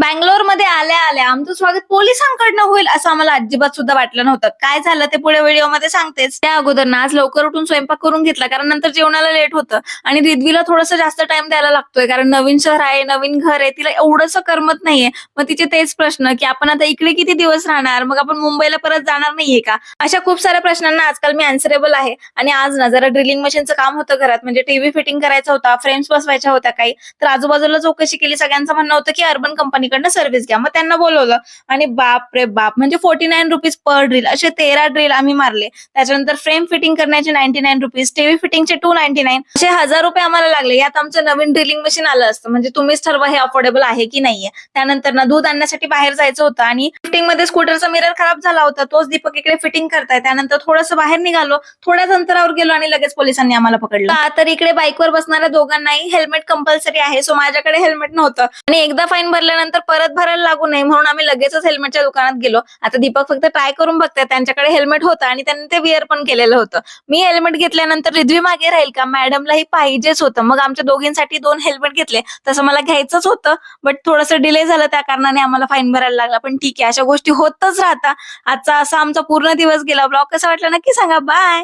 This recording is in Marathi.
बंगलोरमध्ये आल्या आल्या आमचं स्वागत पोलिसांकडनं होईल असं आम्हाला अजिबात सुद्धा वाटलं नव्हतं. काय झालं ते पुढे व्हिडिओमध्ये सांगतेच. त्या अगोदर ना आज लवकर उठून स्वयंपाक करून घेतला, कारण नंतर जेवणाला लेट होतं आणि रिद्वीला थोडंसं जास्त टाइम द्यायला लागतोय, कारण नवीन शहर आहे, नवीन घर आहे, तिला एवढंसं करमत नाहीये. मग तिचे तेच प्रश्न की आपण आता इकडे किती दिवस राहणार, मग आपण मुंबईला परत जाणार नाहीये का, अशा खूप साऱ्या प्रश्नांना आजकाल मी अँसरेबल आहे. आणि आज ना जरा ड्रिलिंग मशीनचं काम होतं घरात, म्हणजे टीव्ही फिटिंग करायचा होता, फ्रेम्स बसवायच्या होत्या काही, तर आजूबाजूला चौकशी केली. सगळ्यांचं म्हणणं होतं की अर्बन कंपनीकडनं सर्व्हिस घ्या. मग त्यांना बोलवलं आणि बाप रे बाप, म्हणजे ₹49 पर ड्रिल, असे 13 ड्रिल आम्ही मारले. त्याच्यानंतर फ्रेम फिटिंग करण्याचे ₹99, टीव्ही फिटिंगचे $299, असे ₹1000 आम्हाला लागले. यात आमचं नवीन ड्रिलिंग मशीन आलं असतं. म्हणजे तुम्हीच ठरवा हे अफोर्डेबल आहे की नाहीये. त्यानंतर ना दूध आणण्यासाठी बाहेर जायचं होतं आणि फिटिंग मध्ये स्कूटरचा मिरर खराब झाला होता. तोच दीपक इकडे फिटिंग करताय. त्यानंतर थोडंसं बाहेर निघालो, थोड्याच अंतरावर गेलो आणि लगेच पोलिसांनी आम्हाला पकडलं. तर इकडे बाईकवर बसणाऱ्या दोघांनाही हेल्मेट कंपल्सरी आहे. सो माझ्याकडे हेल्मेट नव्हतं आणि एकदा फाईन भरल्यानंतर परत भरायला लागू नये म्हणून आम्ही लगेचच हेल्मेटच्या दुकानात गेलो. आता दीपक फक्त ट्राय करून बघताय, त्यांच्याकडे हेल्मेट होतं आणि त्यांनी ते विअर पण केलेलं होतं. मी हेल्मेट घेतल्यानंतर रिद्वी मागे राहील का, मॅडमलाही पाहिजेच होतं. मग आमच्या दोघींसाठी 2 हेल्मेट घेतले. तसं मला घ्यायचंच होतं, बट थोडंसं डिले झालं, त्या कारणाने आम्हाला फाईन भरायला लागला. पण ठीक आहे, अशा गोष्टी होतच राहतात. आजचा असा आमचा पूर्ण दिवस गेला. ब्लॉग कसा वाटला नक्की सांगा. बाय.